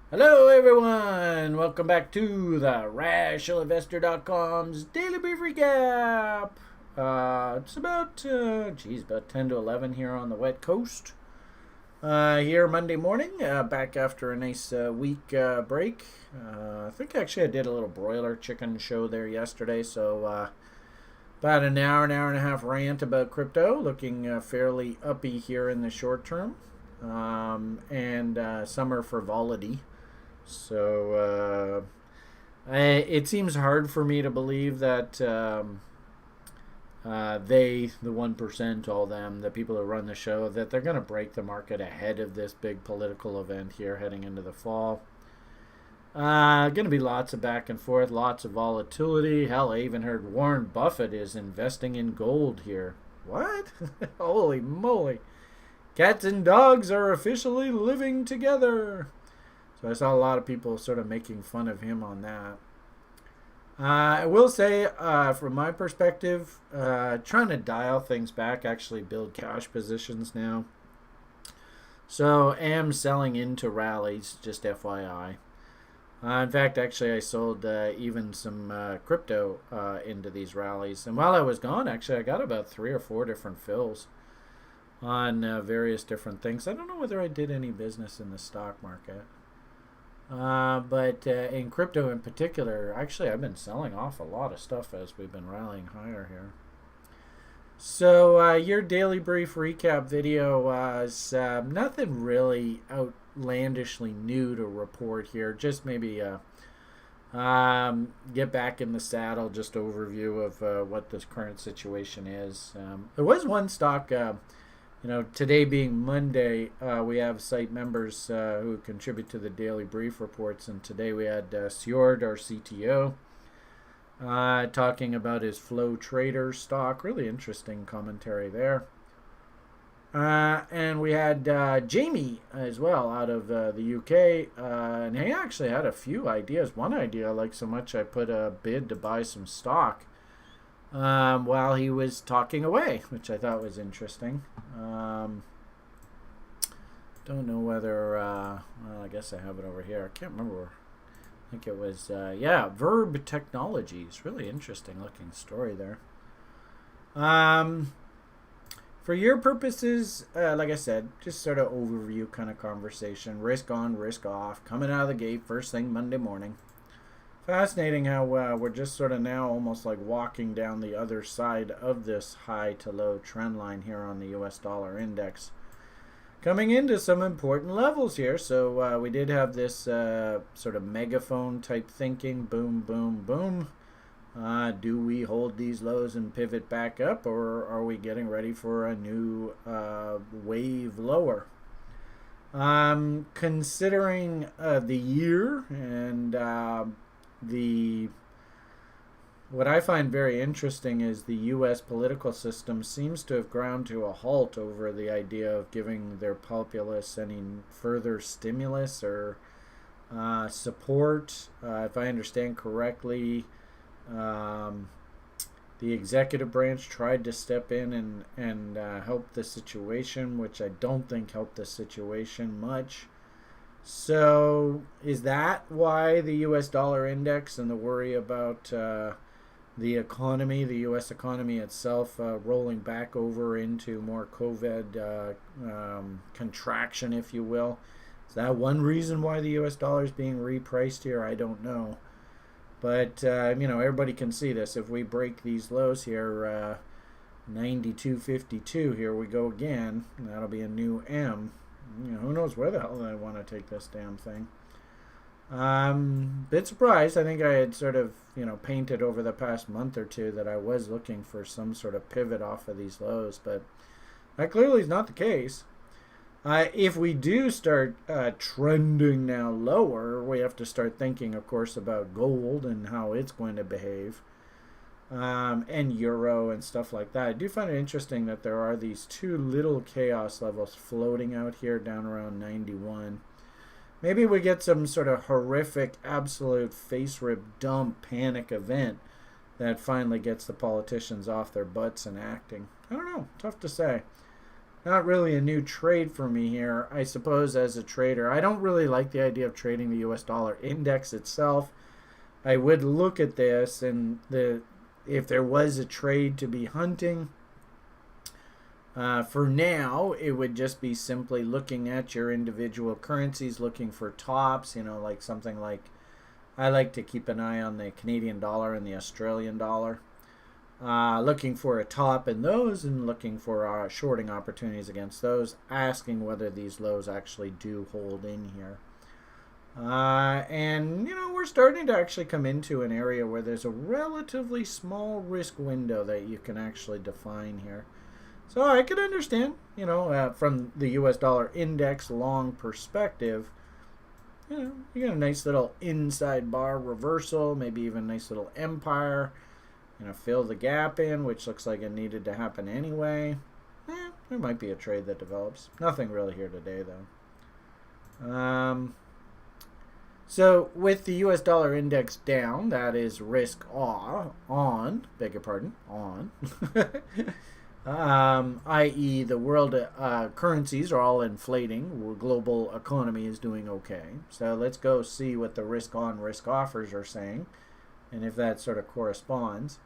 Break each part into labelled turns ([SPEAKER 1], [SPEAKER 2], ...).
[SPEAKER 1] Hello, everyone. Welcome back to the RationalInvestor.com's Daily Brief Recap. It's about 10 to 11 here on the West Coast. Here Monday morning, back after a nice week break. I think actually I did a little broiler chicken show there yesterday, so about an hour and a half rant about crypto, looking fairly uppy here in the short term, and summer frivolity. So it seems hard for me to believe that they, the 1%, all them, the people who run the show, that they're going to break the market ahead of this big political event here heading into the fall. Going to be lots of back and forth, lots of volatility. Hell, I even heard Warren Buffett is investing in gold here. What? Holy moly. Cats and dogs are officially living together. So I saw a lot of people sort of making fun of him on that. I will say, from my perspective, trying to dial things back, actually build cash positions now. So am selling into rallies, just FYI. In fact, actually, I sold even some crypto into these rallies. And while I was gone, actually, I got about 3 or 4 different fills on various different things. I don't know whether I did any business in the stock market. But in crypto in particular, actually, I've been selling off a lot of stuff as we've been rallying higher here. So your daily brief recap video was nothing really outlandishly new to report here. Just maybe get back in the saddle, just overview of what this current situation is. There was one stock. Today being Monday, we have site members who contribute to the daily brief reports, and today we had Sjord, our CTO, talking about his Flow Trader stock. Really interesting commentary there. And we had Jamie as well out of the UK, and he actually had a few ideas. One idea I liked so much I put a bid to buy some stock while he was talking away, which I thought was interesting. Don't know whether, well, I guess I have it over here. I can't remember. I think it was, Verb Technologies. Really interesting looking story there. For your purposes, like I said, just sort of overview kind of conversation. Risk on, risk off. Coming out of the gate first thing Monday morning. Fascinating how we're just sort of now almost like walking down the other side of this high to low trend line here on the US dollar index. Coming into some important levels here. So we did have this sort of megaphone type thinking. Boom, boom, boom. Do we hold these lows and pivot back up, or are we getting ready for a new wave lower? Considering the year and what I find very interesting is the U.S. political system seems to have ground to a halt over the idea of giving their populace any further stimulus or support. If I understand correctly, the executive branch tried to step in and help the situation, which I don't think helped the situation much. So is that why the U.S. dollar index and the worry about the economy, the U.S. economy itself, rolling back over into more COVID contraction, if you will? Is that one reason why the U.S. dollar is being repriced here? I don't know. But, everybody can see this. If we break these lows here, 92.52, here we go again. That'll be a new M. Who knows where the hell I want to take this damn thing. Bit surprised. I think I had sort of, painted over the past month or two that I was looking for some sort of pivot off of these lows, but that clearly is not the case. If we do start trending now lower, we have to start thinking, of course, about gold and how it's going to behave. And euro and stuff like that. I do find it interesting that there are these two little chaos levels floating out here down around 91. Maybe we get some sort of horrific, absolute face rip dump panic event that finally gets the politicians off their butts and acting. I don't know. Tough to say. not really a new trade for me here. I suppose as a trader, I don't really like the idea of trading the US dollar index itself. I would look at this, and if there was a trade to be hunting, for now, it would just be simply looking at your individual currencies, looking for tops, like something like, I like to keep an eye on the Canadian dollar and the Australian dollar. Looking for a top in those and looking for shorting opportunities against those, asking whether these lows actually do hold in here. And we're starting to actually come into an area where there's a relatively small risk window that you can actually define here. So I could understand, from the US dollar index long perspective, you got a nice little inside bar reversal, maybe even a nice little empire, fill the gap in, which looks like it needed to happen anyway. There might be a trade that develops. Nothing really here today, though. So with the US dollar index down, that is risk on, beg your pardon, on. I.e. the world currencies are all inflating. Global economy is doing okay. So let's go see what the risk on, risk offers are saying, and if that sort of corresponds.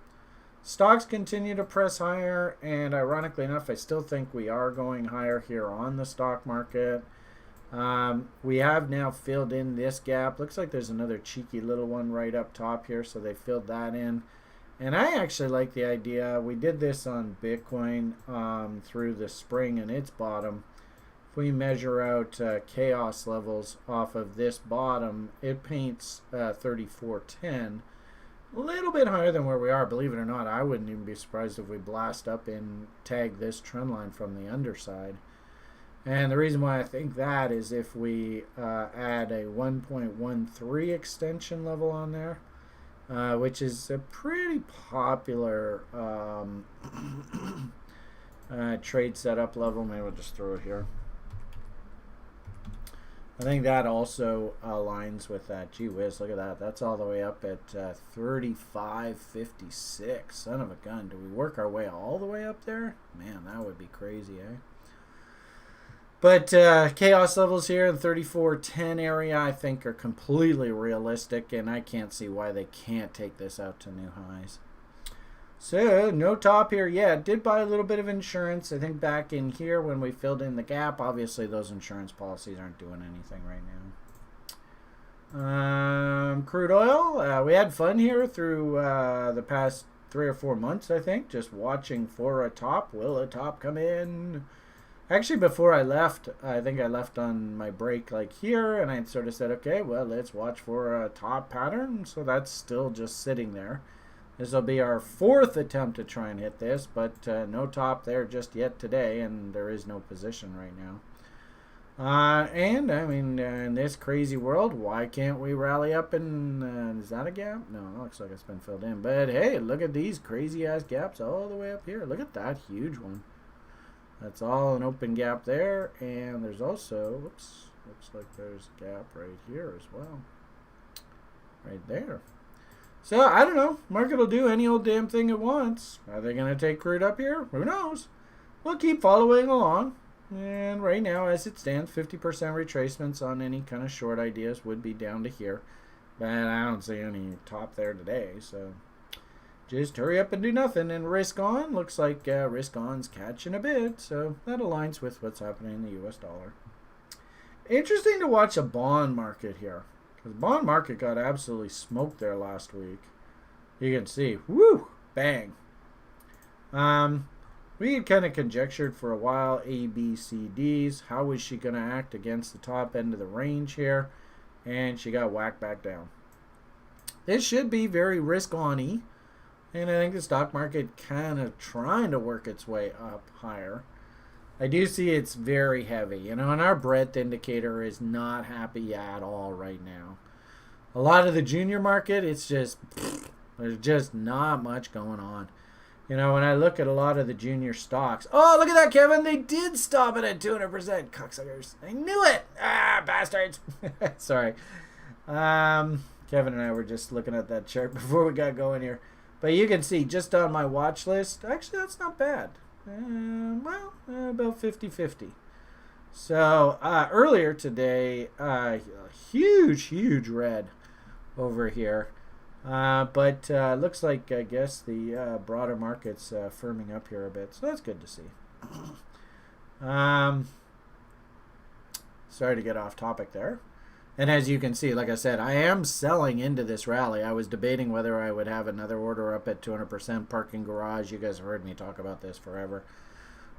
[SPEAKER 1] Stocks continue to press higher, and ironically enough, I still think we are going higher here on the stock market. We have now filled in this gap. Looks like there's another cheeky little one right up top here, so they filled that in. And I actually like the idea. We did this on Bitcoin through the spring and its bottom. If we measure out chaos levels off of this bottom, it paints 3410. A little bit higher than where we are. Believe it or not, I wouldn't even be surprised if we blast up and tag this trend line from the underside. And the reason why I think that is if we add a 1.13 extension level on there, which is a pretty popular trade setup level. Maybe we'll just throw it here. I think that also aligns with that. Gee whiz, look at that. That's all the way up at 35.56. Son of a gun. Do we work our way all the way up there? Man, that would be crazy, eh? But chaos levels here in 3410 area I think are completely realistic, and I can't see why they can't take this out to new highs. So no top here yet. Did buy a little bit of insurance. I think back in here when we filled in the gap. Obviously those insurance policies aren't doing anything right now. Crude oil. We had fun here through the past 3 or 4 months, I think. Just watching for a top. Will a top come in? Actually, before I left, I think I left on my break like here, and I sort of said, okay, well, let's watch for a top pattern. So that's still just sitting there. This will be our 4th attempt to try and hit this, but no top there just yet today, and there is no position right now. And, I mean, in this crazy world, why can't we rally up and, is that a gap? No, it looks like it's been filled in. But, hey, look at these crazy-ass gaps all the way up here. Look at that huge one. That's all an open gap there, and there's also, whoops, looks like there's a gap right here as well. Right there. So, I don't know. Market will do any old damn thing it wants. Are they going to take crude up here? Who knows? We'll keep following along. And right now, as it stands, 50% retracements on any kind of short ideas would be down to here. But I don't see any top there today, so just hurry up and do nothing. And risk on, looks like risk on's catching a bit, so that aligns with what's happening in the US dollar. Interesting to watch a bond market here, because the bond market got absolutely smoked there last week. You can see, whoo, bang. We had kind of conjectured for a while A, B, C, D's. How was she going to act against the top end of the range here? And she got whacked back down. This should be very risk-on-y. And I think the stock market kind of trying to work its way up higher. I do see it's very heavy. And our breadth indicator is not happy at all right now. A lot of the junior market, it's just, there's just not much going on. When I look at a lot of the junior stocks. Oh, look at that, Kevin. They did stop it at 200%. Cocksuckers. I knew it. Ah, bastards. Sorry. Kevin and I were just looking at that chart before we got going here. But you can see just on my watch list, actually that's not bad. About 50-50. So earlier today, huge red over here. But looks like, I guess, the broader market's firming up here a bit. So that's good to see. Sorry to get off topic there. And as you can see, like I said, I am selling into this rally. I was debating whether I would have another order up at 200% parking garage. You guys have heard me talk about this forever.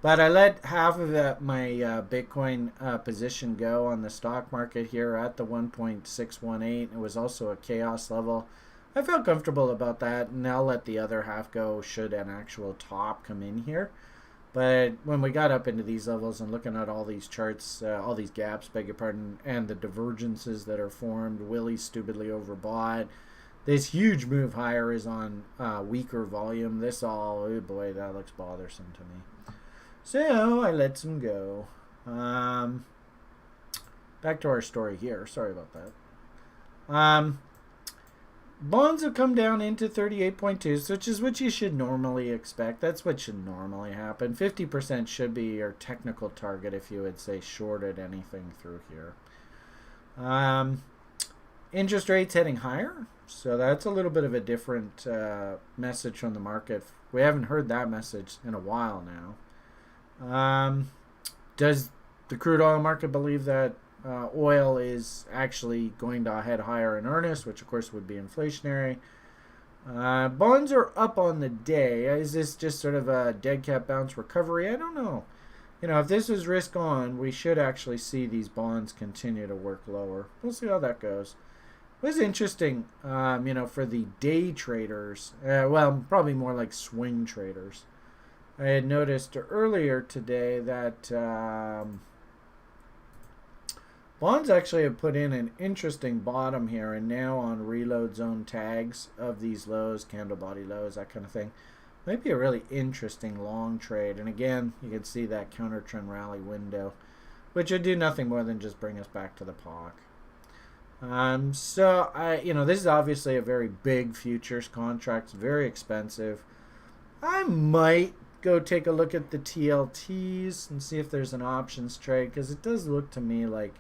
[SPEAKER 1] But I let half of my Bitcoin position go on the stock market here at the 1.618. It was also a chaos level. I felt comfortable about that, and I'll let the other half go should an actual top come in here. But when we got up into these levels and looking at all these charts, all these gaps, beg your pardon, and the divergences that are formed, Willie stupidly overbought. This huge move higher is on weaker volume. This all, oh boy, that looks bothersome to me. So I let some go. Back to our story here. Sorry about that. Bonds have come down into 38.2, which is what you should normally expect. That's what should normally happen. 50% should be your technical target if you would say shorted anything through here. Interest rates heading higher, so that's a little bit of a different message from the market. We haven't heard that message in a while now. Does the crude oil market believe that oil is actually going to head higher in earnest, which of course would be inflationary? Bonds are up on the day. Is this just sort of a dead cat bounce recovery? I don't know. If this is risk on, we should actually see these bonds continue to work lower. We'll see how that goes. It was interesting, for the day traders, probably more like swing traders. I had noticed earlier today that bonds actually have put in an interesting bottom here and now on reload zone tags of these lows, candle body lows, that kind of thing. Might be a really interesting long trade. And again, you can see that counter trend rally window, which would do nothing more than just bring us back to the POC. This is obviously a very big futures contract. It's very expensive. I might go take a look at the TLTs and see if there's an options trade, because it does look to me like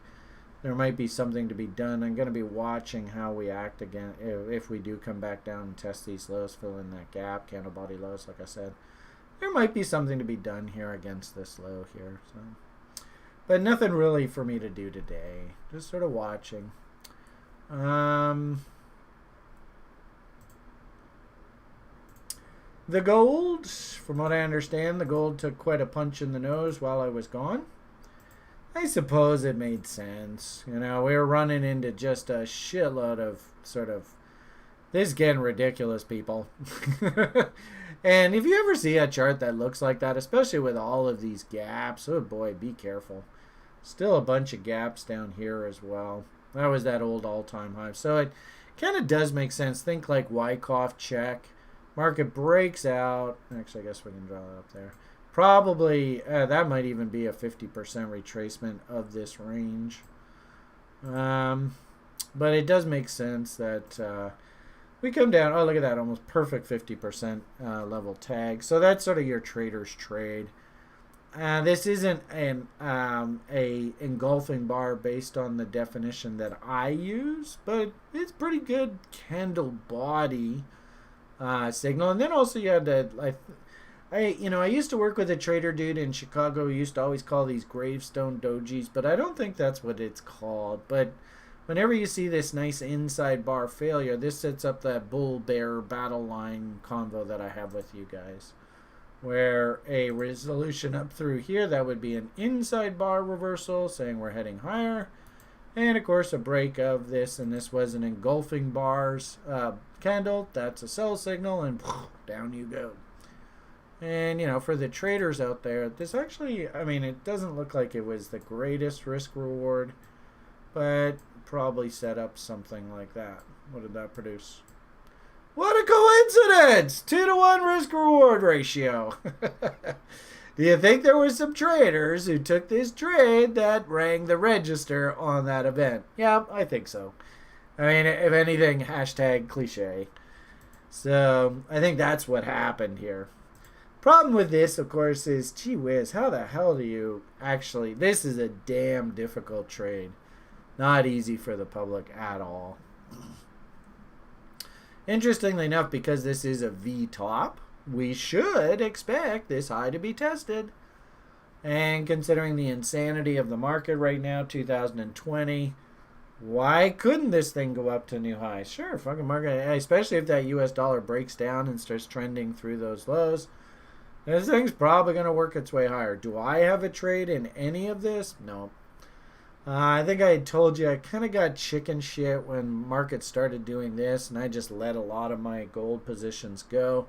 [SPEAKER 1] there might be something to be done. I'm going to be watching how we act again if we do come back down and test these lows, fill in that gap, candle body lows, like I said. There might be something to be done here against this low here. But nothing really for me to do today. Just sort of watching. The gold, from what I understand, the gold took quite a punch in the nose while I was gone. I suppose it made sense. We were running into just a shitload of this is getting ridiculous, people. And if you ever see a chart that looks like that, especially with all of these gaps, oh boy, be careful. Still a bunch of gaps down here as well. That was that old all-time high. So it kind of does make sense. Think like Wyckoff check. Market breaks out. Actually, I guess we can draw that up there. Probably, that might even be a 50% retracement of this range. But it does make sense that we come down. Oh, look at that. Almost perfect 50% level tag. So that's sort of your trader's trade. This isn't a engulfing bar based on the definition that I use, but it's pretty good candle body signal. And then also you had I used to work with a trader dude in Chicago who used to always call these gravestone dojis, but I don't think that's what it's called. But whenever you see this nice inside bar failure, this sets up that bull-bear battle line convo that I have with you guys, where a resolution up through here, that would be an inside bar reversal saying we're heading higher. And of course a break of this, and this was an engulfing bars candle. That's a sell signal, and down you go. And, for the traders out there, this actually, it doesn't look like it was the greatest risk reward, but probably set up something like that. What did that produce? What a coincidence! 2-to-1 risk reward ratio. Do you think there were some traders who took this trade that rang the register on that event? Yeah, I think so. If anything, hashtag cliche. So I think that's what happened here. Problem with this, of course, is, gee whiz, how the hell do you actually... This is a damn difficult trade. Not easy for the public at all. Interestingly enough, because this is a V-top, we should expect this high to be tested. And considering the insanity of the market right now, 2020, why couldn't this thing go up to new highs? Sure, fucking market, especially if that US dollar breaks down and starts trending through those lows. This thing's probably going to work its way higher. Do I have a trade in any of this? No. I think I had told you I kind of got chicken shit when markets started doing this, and I just let a lot of my gold positions go.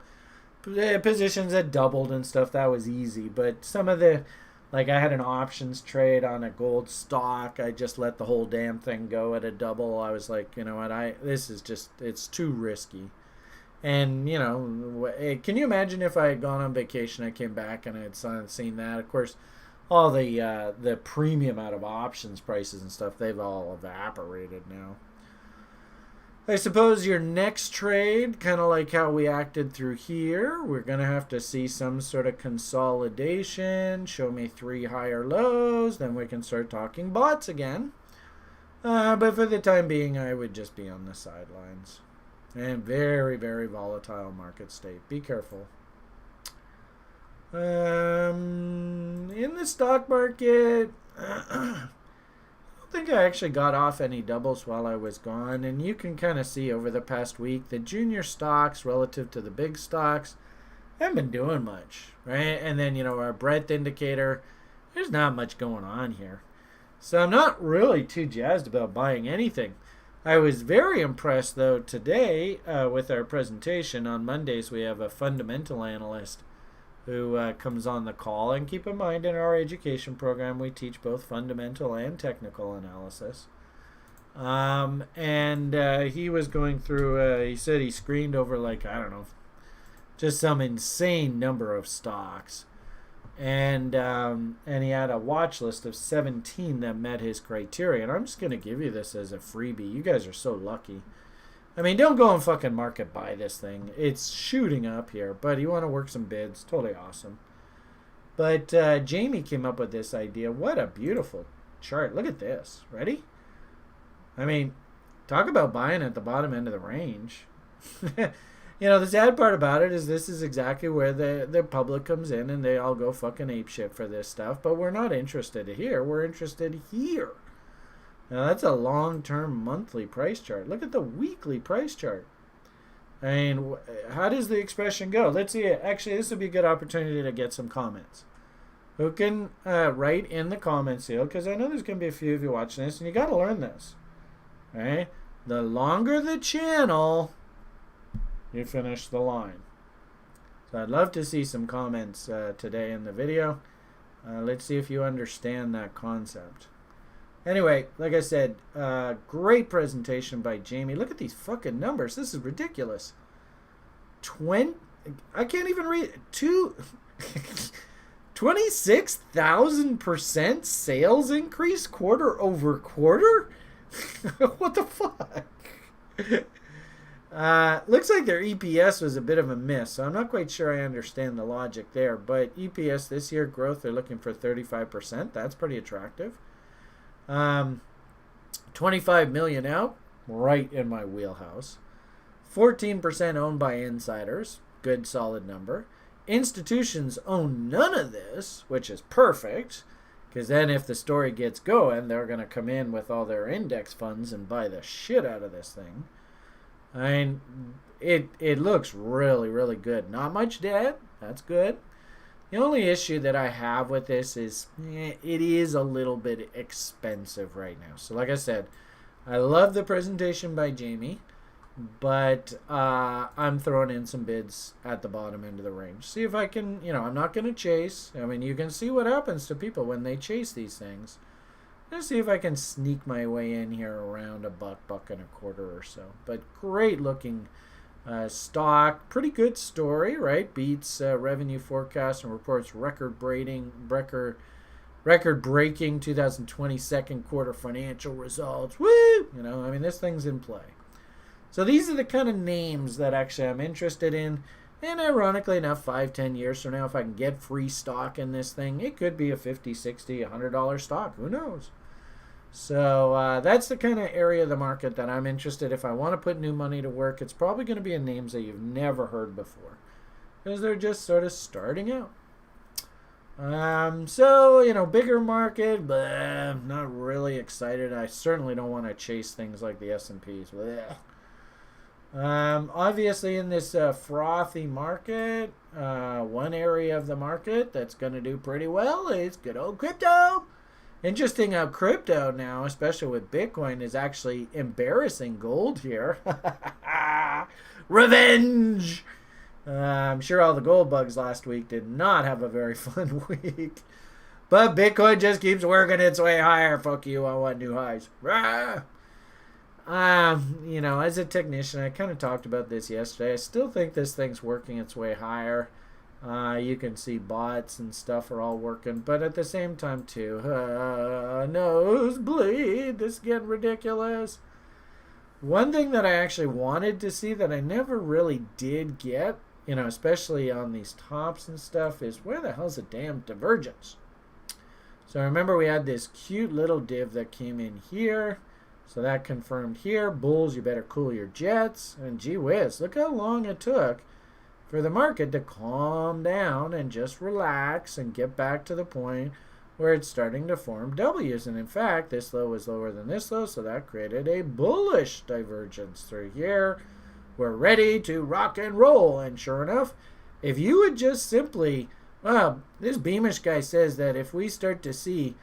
[SPEAKER 1] Positions that doubled and stuff, that was easy. But some of the, like I had an options trade on a gold stock. I just let the whole damn thing go at a double. I was like, you know what, this is just, it's too risky. And, you know, can you imagine if I had gone on vacation, I came back and I had seen that? Of course, all the premium out of options prices and stuff, they've all evaporated now. I suppose your next trade, kind of like how we acted through here, we're going to have to see some sort of consolidation, show me 3 higher lows, then we can start talking bots again. But for the time being, I would just be on the sidelines. And very, very volatile market state. Be careful. In the stock market, I don't think I actually got off any doubles while I was gone. And you can kind of see over the past week, the junior stocks relative to the big stocks haven't been doing much, right? And then, you know, our breadth indicator, there's not much going on here. So I'm not really too jazzed about buying anything. I was very impressed, though, today with our presentation. On Mondays, we have a fundamental analyst who comes on the call. And keep in mind, in our education program, we teach both fundamental and technical analysis. And he was going through, he said he screened over, like, I don't know, just some insane number of stocks. And he had a watch list of 17 that met his criteria. And I'm just going to give you this as a freebie. You guys are so lucky. I mean, don't go and fucking market buy this thing. It's shooting up here. But you want to work some bids. Totally awesome. But Jamie came up with this idea. What a beautiful chart. Look at this. Ready? I mean, talk about buying at the bottom end of the range. You know, the sad part about it is this is exactly where the public comes in and they all go fucking apeshit for this stuff. But we're not interested here. We're interested here. Now, that's a long-term monthly price chart. Look at the weekly price chart. I mean, how does the expression go? Let's see. Actually, this would be a good opportunity to get some comments. Who can write in the comments here? Because I know there's going to be a few of you watching this, and you got to learn this. All right? The longer the channel, you finish the line. So I'd love to see some comments today in the video. Let's see if you understand that concept. Anyway, like I said, great presentation by Jamie. Look at these fucking numbers. This is ridiculous. I can't even read. 26,000% sales increase quarter over quarter? What the fuck? Looks like their EPS was a bit of a miss, so I'm not quite sure I understand the logic there. But EPS this year growth, they're looking for 35%. That's pretty attractive. 25 million out, right in my wheelhouse. 14% owned by insiders, good solid number. Institutions own none of this, which is perfect, because then if the story gets going, they're going to come in with all their index funds and buy the shit out of this thing. I mean, it looks really, really good. Not much debt. That's good. The only issue that I have with this is it is a little bit expensive right now. So like I said, I love the presentation by Jamie, but I'm throwing in some bids at the bottom end of the range. See if I can, I'm not going to chase. I mean, you can see what happens to people when they chase these things. Let's see if I can sneak my way in here around $1.25 or so. But great looking stock, pretty good story, right? Beats revenue forecast and reports record-breaking 2020 second quarter financial results. Woo! This thing's in play. So these are the kind of names that actually I'm interested in. And ironically enough, 5-10 years from now, if I can get free stock in this thing, it could be a $50, $60, $100 stock. Who knows? So that's the kind of area of the market that I'm interested. If I want to put new money to work, it's probably going to be in names that you've never heard before, because they're just sort of starting out. So, bigger market, but I'm not really excited. I certainly don't want to chase things like the S&Ps. Obviously, in this frothy market, one area of the market that's going to do pretty well is good old crypto. Interesting how crypto now, especially with Bitcoin, is actually embarrassing gold here. Revenge! I'm sure all the gold bugs last week did not have a very fun week. But Bitcoin just keeps working its way higher. Fuck you, I want new highs. Rah! As a technician, I kind of talked about this yesterday. I still think this thing's working its way higher. You can see bots and stuff are all working. But at the same time, too, nosebleed. This is getting ridiculous. One thing that I actually wanted to see that I never really did get, especially on these tops and stuff, is where the hell's the damn divergence? So remember we had this cute little div that came in here. So that confirmed here. Bulls, you better cool your jets. And gee whiz, look how long it took for the market to calm down and just relax and get back to the point where it's starting to form W's. And in fact, this low was lower than this low, so that created a bullish divergence through here. We're ready to rock and roll. And sure enough, if you would just simply, this Beamish guy says that if we start to see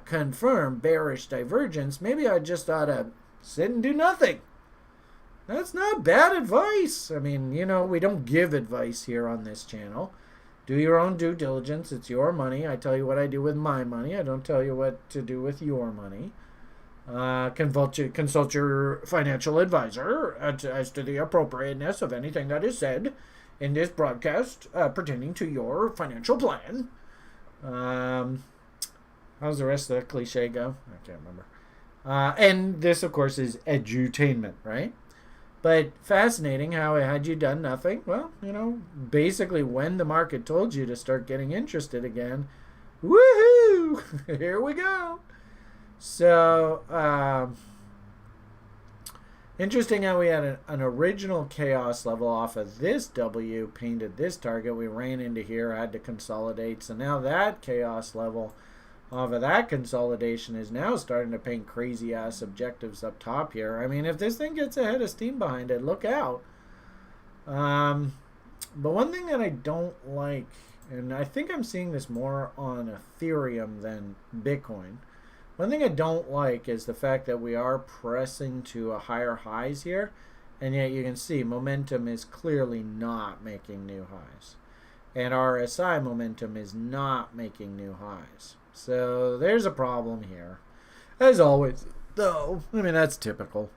[SPEAKER 1] confirm bearish divergence, maybe I just ought to sit and do nothing. That's not bad advice. I mean, we don't give advice here on this channel. Do your own due diligence. It's your money. I tell you what I do with my money. I don't tell you what to do with your money. Consult your financial advisor as to the appropriateness of anything that is said in this broadcast pertaining to your financial plan. How's the rest of the cliche go? I can't remember. And this, of course, is edutainment, right? But fascinating how had you done nothing? Well, basically when the market told you to start getting interested again, woohoo! Here we go. So, interesting how we had an original chaos level off of this W, painted this target. We ran into here, had to consolidate. So now that chaos level off of that consolidation is now starting to paint crazy ass objectives up top here. I mean, if this thing gets ahead of steam behind it, look out. But one thing that I don't like, and I think I'm seeing this more on Ethereum than Bitcoin, one thing I don't like is the fact that we are pressing to a higher highs here, and yet you can see momentum is clearly not making new highs. And RSI momentum is not making new highs. So there's a problem here. As always, though, I mean, that's typical.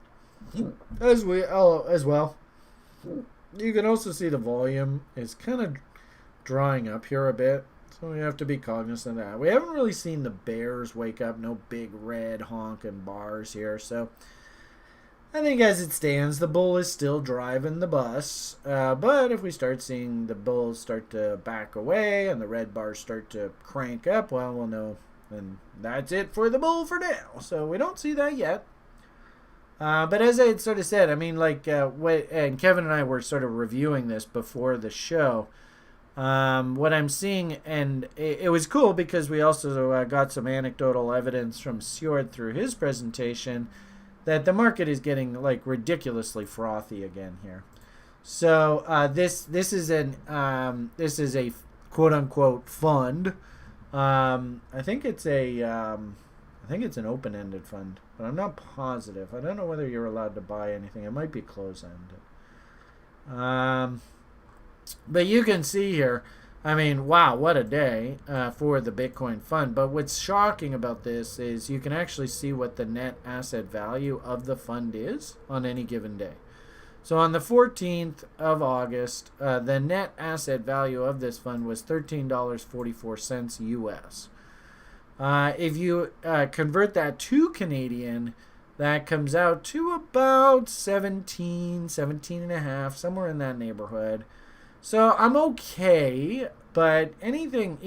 [SPEAKER 1] As well. You can also see the volume is kind of drying up here a bit. So we have to be cognizant of that. We haven't really seen the bears wake up. No big red honking bars here. So I think as it stands, the bull is still driving the bus. But if we start seeing the bulls start to back away and the red bars start to crank up, well, we'll know. And that's it for the bull for now. So we don't see that yet. But as I had sort of said, I mean, and Kevin and I were sort of reviewing this before the show. What I'm seeing, and it was cool because we also got some anecdotal evidence from Sjord through his presentation that the market is getting ridiculously frothy again here. So this is a quote unquote fund. I think it's an open-ended fund, but I'm not positive. I don't know whether you're allowed to buy anything. It might be closed-ended. But you can see here, I mean, wow, what a day for the Bitcoin fund. But what's shocking about this is you can actually see what the net asset value of the fund is on any given day. So on the 14th of August, the net asset value of this fund was $13.44 US. If you convert that to Canadian, that comes out to about 17 and a half, somewhere in that neighborhood. So I'm okay, but anything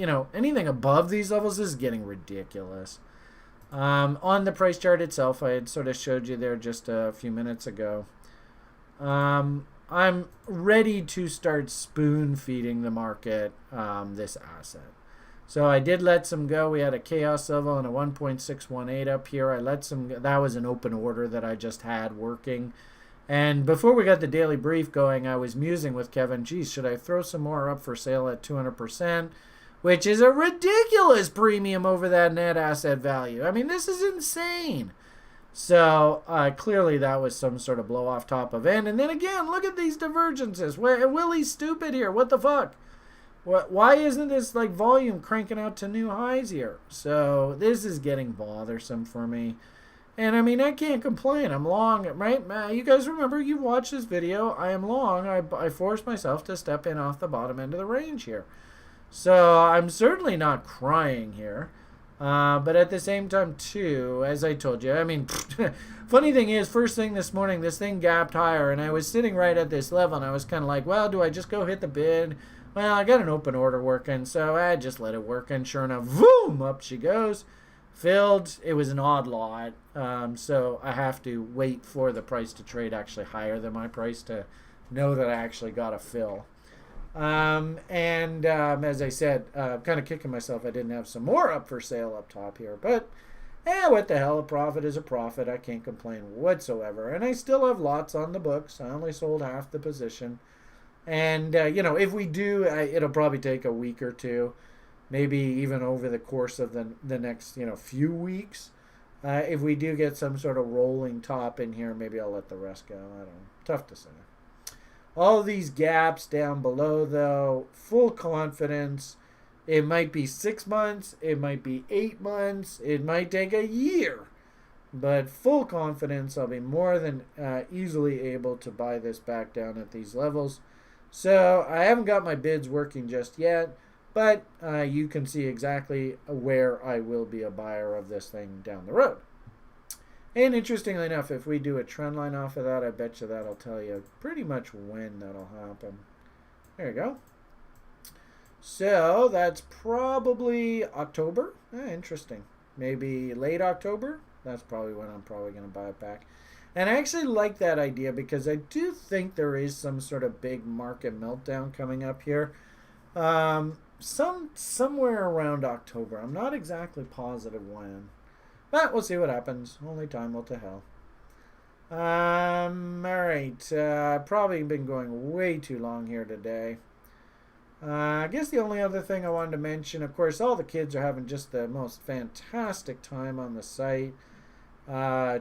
[SPEAKER 1] above these levels is getting ridiculous. On the price chart itself, I had sort of showed you there just a few minutes ago. I'm ready to start spoon feeding the market this asset. So I did let some go. We had a chaos level and a 1.618 up here. I let some go. That was an open order that I just had working. And before we got the daily brief going, I was musing with Kevin, geez, should I throw some more up for sale at 200%? Which is a ridiculous premium over that net asset value. I mean, this is insane. So clearly that was some sort of blow off top event. And then again, look at these divergences. Willie's stupid here. What the fuck? Why isn't this like volume cranking out to new highs here? So this is getting bothersome for me. And I mean, I can't complain. I'm long, right? You guys remember, you watched this video. I am long. I forced myself to step in off the bottom end of the range here. So I'm certainly not crying here. But at the same time, too, as I told you, I mean, funny thing is, first thing this morning, this thing gapped higher, and I was sitting right at this level, and I was kind of like, well, do I just go hit the bid? Well, I got an open order working, so I just let it work, and sure enough, boom, up she goes. Filled. It was an odd lot, so I have to wait for the price to trade actually higher than my price to know that I actually got a fill. As I said, kind of kicking myself I didn't have some more up for sale up top here. But, what the hell? A profit is a profit. I can't complain whatsoever. And I still have lots on the books. I only sold half the position. And, if we do, it'll probably take a week or two. Maybe even over the course of the next, few weeks. If we do get some sort of rolling top in here, maybe I'll let the rest go. I don't know. Tough to say. All these gaps down below, though, full confidence. It might be 6 months. It might be 8 months. It might take a year. But full confidence, I'll be more than easily able to buy this back down at these levels. So I haven't got my bids working just yet. But you can see exactly where I will be a buyer of this thing down the road. And interestingly enough, if we do a trend line off of that, I bet you that'll tell you pretty much when that'll happen. There you go. So that's probably October. Interesting. Maybe late October. That's probably when I'm probably going to buy it back. And I actually like that idea because I do think there is some sort of big market meltdown coming up here. Somewhere around October. I'm not exactly positive when. But we'll see what happens. Only time will tell. Alright. I've probably been going way too long here today. I guess the only other thing I wanted to mention, of course, all the kids are having just the most fantastic time on the site.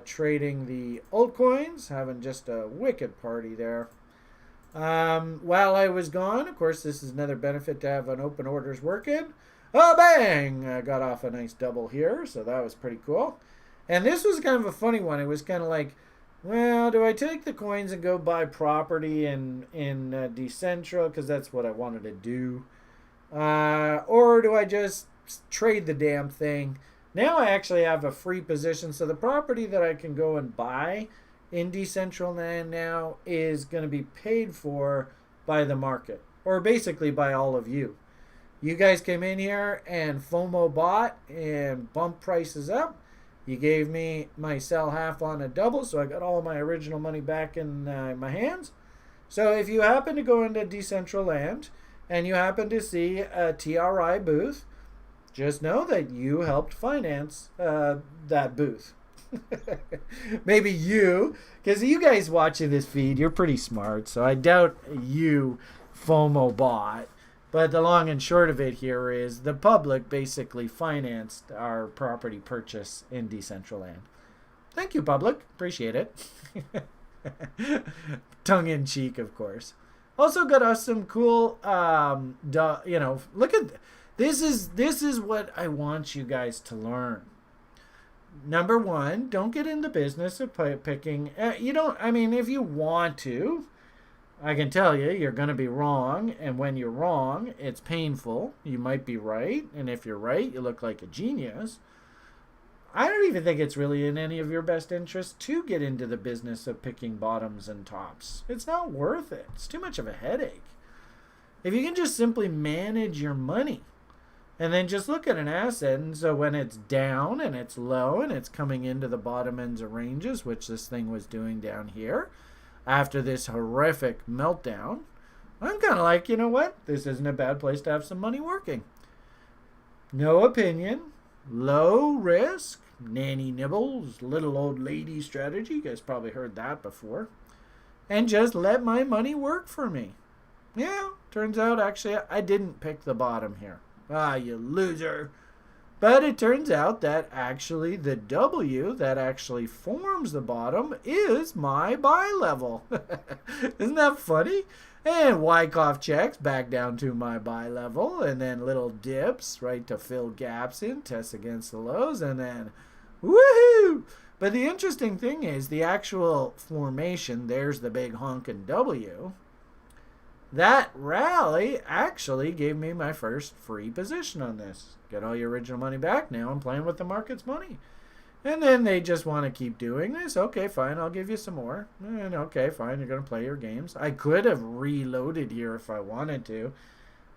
[SPEAKER 1] Trading the altcoins. Having just a wicked party there. While I was gone, of course, this is another benefit to have an open orders working. Oh, bang! I got off a nice double here, so that was pretty cool. And this was kind of a funny one. It was kind of like, well, do I take the coins and go buy property in Decentral, because that's what I wanted to do? Or do I just trade the damn thing? Now I actually have a free position, so the property that I can go and buy in Decentraland now is going to be paid for by the market, or basically by all of you. You guys came in here and FOMO bought and bumped prices up. You gave me my sell half on a double, so I got all my original money back in my hands. So if you happen to go into Decentraland and you happen to see a TRI booth, just know that you helped finance that booth. Maybe you, because you guys watching this feed, you're pretty smart, so I doubt you FOMO bought. But the long and short of it here is the public basically financed our property purchase in Decentraland. Thank you, public. Appreciate it. Tongue in cheek, of course. Also got us some cool, look at this is what I want you guys to learn. Number one, don't get in the business of picking. If you want to, I can tell you, you're going to be wrong. And when you're wrong, it's painful. You might be right. And if you're right, you look like a genius. I don't even think it's really in any of your best interest to get into the business of picking bottoms and tops. It's not worth it. It's too much of a headache. if you can just simply manage your money and then just look at an asset, and so when it's down and it's low and it's coming into the bottom ends of ranges, which this thing was doing down here after this horrific meltdown, I'm kind of like, you know what? This isn't a bad place to have some money working. No opinion, low risk, nanny nibbles, little old lady strategy. You guys probably heard that before. And just let my money work for me. Yeah, turns out actually I didn't pick the bottom here. Ah, you loser. But it turns out that actually the W that actually forms the bottom is my buy level. Isn't that funny? And Wyckoff checks back down to my buy level, and then little dips, right, to fill gaps in, test against the lows, and then woohoo! But the interesting thing is the actual formation, there's the big honkin' W. That rally actually gave me my first free position on this. Get all your original money back. Now I'm playing with the market's money. And then they just want to keep doing this. Okay, fine, I'll give you some more. And okay, fine, you're going to play your games. I could have reloaded here if I wanted to.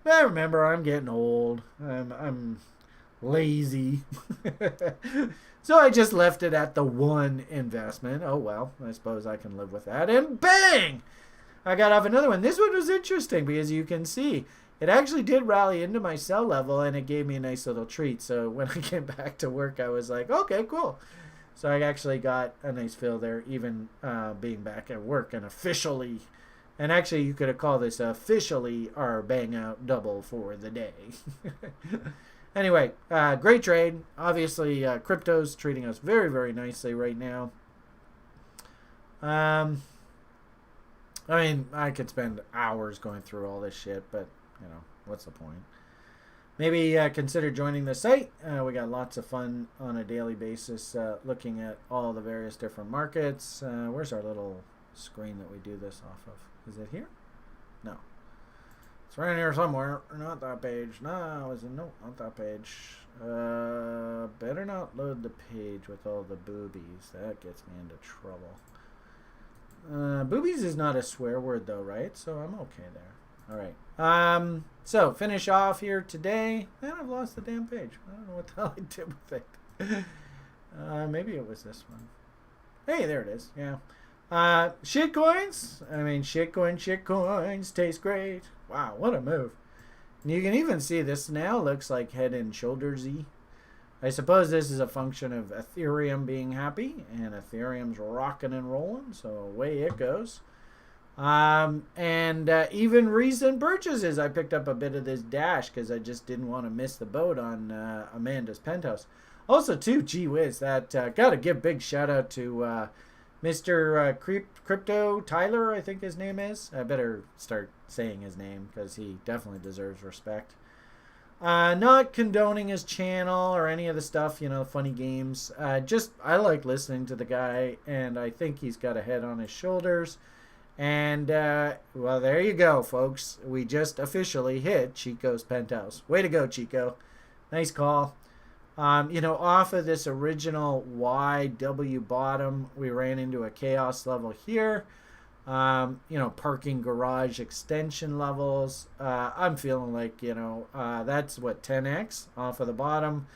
[SPEAKER 1] But remember, I'm getting old. I'm lazy. So I just left it at the one investment. Oh, well, I suppose I can live with that. And bang! I got off another one. This one was interesting because you can see it actually did rally into my sell level, and it gave me a nice little treat. So when I came back to work, I was like, okay, cool. So I actually got a nice fill there, even being back at work and officially. And actually, you could have called this officially our bang out double for the day. Anyway, great trade. Obviously, crypto's treating us very, very nicely right now. I mean, I could spend hours going through all this shit, but, you know, what's the point? Maybe consider joining the site. We got lots of fun on a daily basis looking at all the various different markets. Where's our little screen that we do this off of? Is it here? No. It's right here somewhere. Not that page. No, not that page. Better not load the page with all the boobies. That gets me into trouble. Boobies is not a swear word though, right? So I'm okay there. All right. So finish off here today. Man, I've lost the damn page. I don't know what the hell I did with it. Maybe it was this one. Hey, there it is. Yeah. Shitcoins. I mean, shitcoins taste great. Wow, what a move. And you can even see this now looks like head and shoulders-y. I suppose this is a function of Ethereum being happy, and Ethereum's rocking and rolling, so away it goes. Even recent purchases, I picked up a bit of this Dash because I just didn't want to miss the boat on Amanda's penthouse. Also, too, gee whiz, that got to give big shout out to Mr. Crypto Tyler, I think his name is. I better start saying his name because he definitely deserves respect. Not condoning his channel or any of the stuff, you know, funny games. Just, I like listening to the guy, and I think he's got a head on his shoulders. And, well, there you go, folks. We just officially hit Chico's penthouse. Way to go, Chico. Nice call. Off of this original YW bottom, we ran into a chaos level here. Parking garage extension levels. I'm feeling like, that's what, 10x off of the bottom.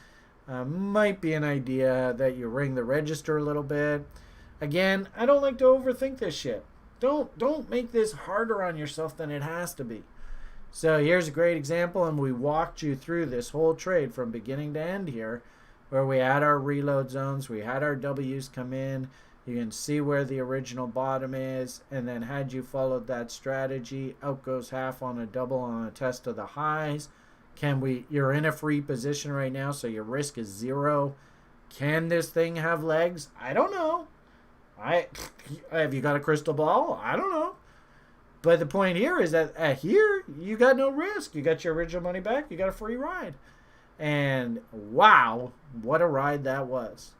[SPEAKER 1] Might be an idea that you ring the register a little bit. Again, I don't like to overthink this shit. Don't make this harder on yourself than it has to be. So here's a great example, and we walked you through this whole trade from beginning to end here, where we had our reload zones, we had our W's come in. You can see where the original bottom is, and then had you followed that strategy, out goes half on a double on a test of the highs. You're in a free position right now, so your risk is 0. Can this thing have legs? I don't know. Have you got a crystal ball? I don't know. But the point here is that here, you got no risk. You got your original money back. You got a free ride. And wow, what a ride that was.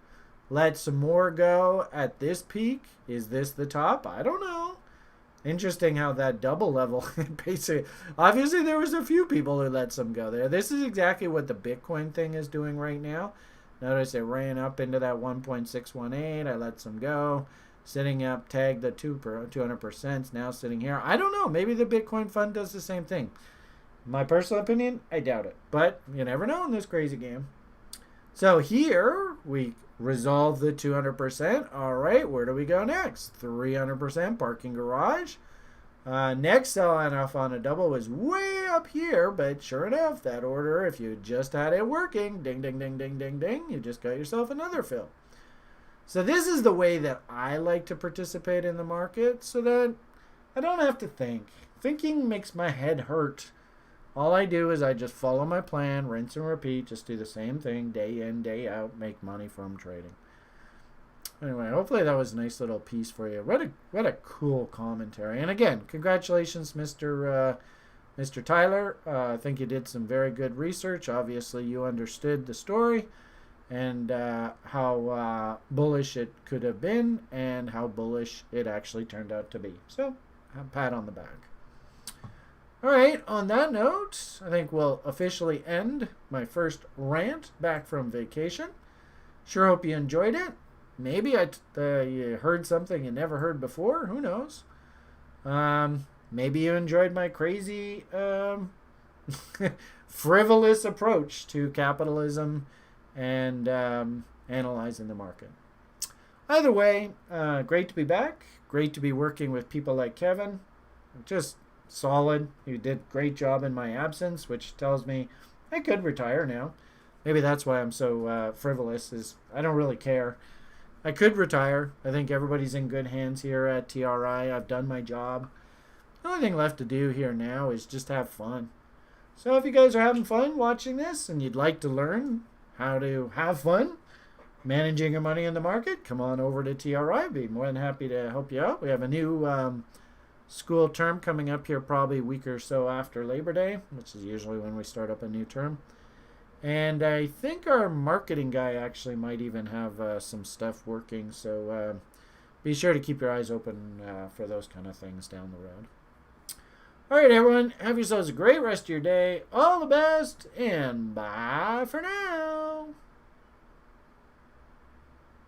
[SPEAKER 1] Let some more go at this peak. Is this the top? I don't know. Interesting how that double level, basically, obviously there was a few people who let some go there. This is exactly what the Bitcoin thing is doing right now. Notice it ran up into that 1.618. I let some go. Sitting up, tagged the 200%, now sitting here. I don't know. Maybe the Bitcoin fund does the same thing. My personal opinion, I doubt it. But you never know in this crazy game. So here we resolve the 200%. All right, where do we go next? 300% parking garage. Next selling off on a double was way up here, but sure enough, that order, if you just had it working, ding, ding, ding, ding, ding, ding, you just got yourself another fill. So this is the way that I like to participate in the market so that I don't have to think. Thinking makes my head hurt. All I do is I just follow my plan, rinse and repeat, just do the same thing day in, day out, make money from trading. Anyway, hopefully that was a nice little piece for you. What a cool commentary. And again, congratulations, Mr. Tyler. I think you did some very good research. Obviously, you understood the story and how bullish it could have been and how bullish it actually turned out to be. So, a pat on the back. All right, on that note, I think we'll officially end my first rant back from vacation. Sure hope you enjoyed it. Maybe you heard something you never heard before. Who knows? Maybe you enjoyed my crazy, frivolous approach to capitalism and analyzing the market. Either way, great to be back. Great to be working with people like Kevin. Just solid. He did a great job in my absence, which tells me I could retire now. Maybe that's why I'm so frivolous, is I don't really care. I could retire. I think everybody's in good hands here at TRI. I've done my job. The only thing left to do here now is just have fun. So if you guys are having fun watching this and you'd like to learn how to have fun managing your money in the market, come on over to TRI. I'd be more than happy to help you out. We have a new school term coming up here probably a week or so after Labor Day, which is usually when we start up a new term. And I think our marketing guy actually might even have some stuff working. So be sure to keep your eyes open for those kind of things down the road. All right, everyone. Have yourselves a great rest of your day. All the best, and bye for now.